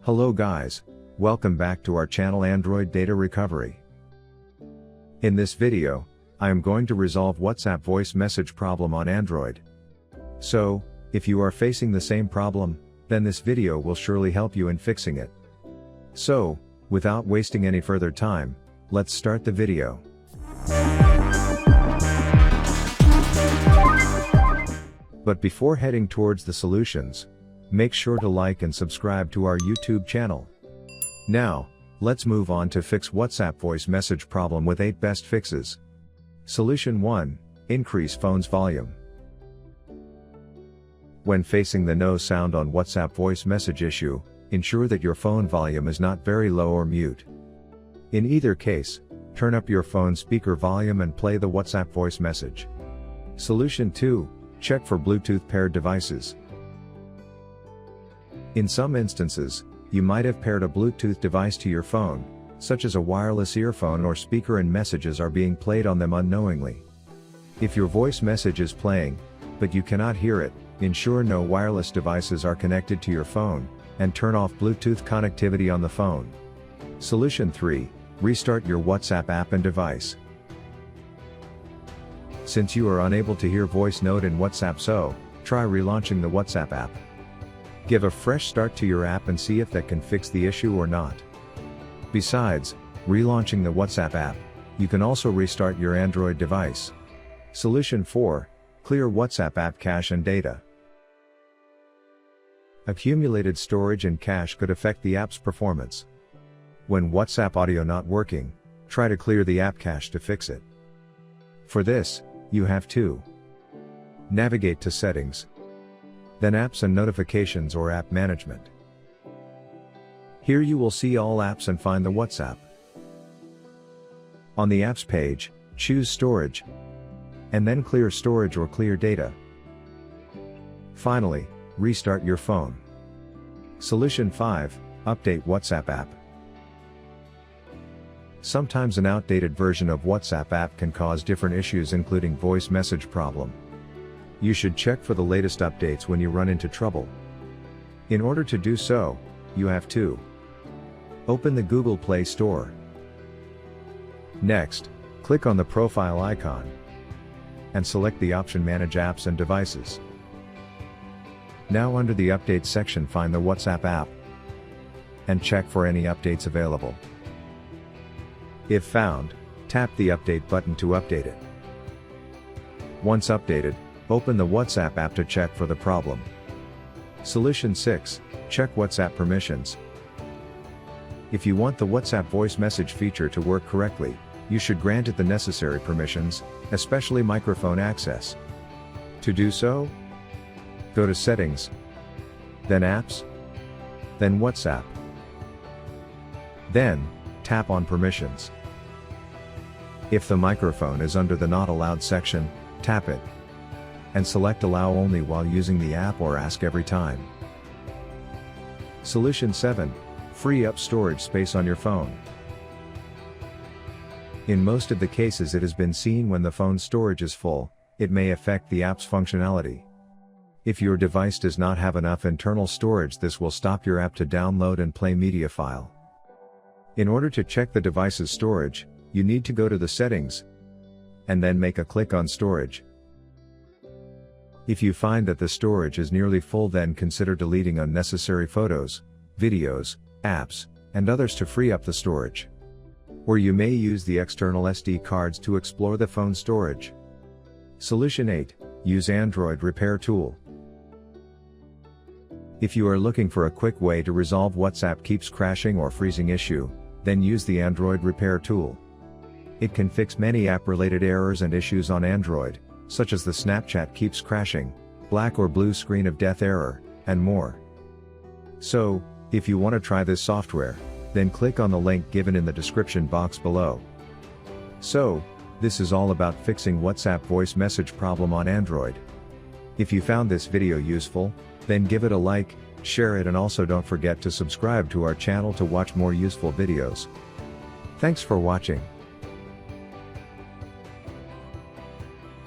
Hello guys, welcome back to our channel Android Data Recovery. In this video, I am going to resolve WhatsApp voice message problem on Android. So, if you are facing the same problem, then this video will surely help you in fixing it. So, without wasting any further time, let's start the video. But before heading towards the solutions, make sure to like and subscribe to our YouTube channel. Now, let's move on to fix WhatsApp voice message problem with 8 best fixes. Solution 1. Increase phone's volume. When facing the no sound on WhatsApp voice message issue, ensure that your phone volume is not very low or mute. In either case, turn up your phone speaker volume and play the WhatsApp voice message. Solution 2. Check for Bluetooth paired devices. In some instances, you might have paired a Bluetooth device to your phone, such as a wireless earphone or speaker, and messages are being played on them unknowingly. If your voice message is playing, but you cannot hear it, ensure no wireless devices are connected to your phone, and turn off Bluetooth connectivity on the phone. Solution 3. Restart your WhatsApp app and device. Since you are unable to hear voice note in WhatsApp, so try relaunching the WhatsApp app. Give a fresh start to your app and see if that can fix the issue or not. Besides relaunching the WhatsApp app, you can also restart your Android device. Solution 4. Clear WhatsApp app cache and data. Accumulated storage and cache could affect the app's performance. When WhatsApp audio not working, try to clear the app cache to fix it. For this, you have to navigate to Settings, then Apps and Notifications or App Management. Here you will see all apps and find the WhatsApp. On the Apps page, choose Storage, and then Clear Storage or Clear Data. Finally, restart your phone. Solution 5. Update WhatsApp app. Sometimes an outdated version of WhatsApp app can cause different issues, including voice message problem. You should check for the latest updates when you run into trouble. In order to do so, you have to open the Google Play Store. Next, click on the profile icon and select the option Manage Apps and Devices. Now under the Updates section, find the WhatsApp app and check for any updates available. If found, tap the Update button to update it. Once updated, open the WhatsApp app to check for the problem. Solution 6. Check WhatsApp permissions. If you want the WhatsApp voice message feature to work correctly, you should grant it the necessary permissions, especially microphone access. To do so, go to Settings, then Apps, then WhatsApp. Then, tap on Permissions. If the microphone is under the Not Allowed section, tap it and select Allow only while using the app or Ask every time. Solution 7. Free up storage space on your phone. In most of the cases, it has been seen when the phone storage is full, it may affect the app's functionality. If your device does not have enough internal storage, this will stop your app to download and play media file. In order to check the device's storage, you need to go to the Settings and then make a click on Storage. If you find that the storage is nearly full, then consider deleting unnecessary photos, videos, apps, and others to free up the storage. Or you may use the external SD cards to explore the phone storage. Solution 8. Use Android Repair Tool. If you are looking for a quick way to resolve WhatsApp keeps crashing or freezing issue, then use the Android Repair Tool. It can fix many app-related errors and issues on Android, such as the Snapchat keeps crashing, black or blue screen of death error, and more. So, if you want to try this software, then click on the link given in the description box below. So, this is all about fixing WhatsApp voice message problem on Android. If you found this video useful, then give it a like, share it, and also don't forget to subscribe to our channel to watch more useful videos. Thanks for watching.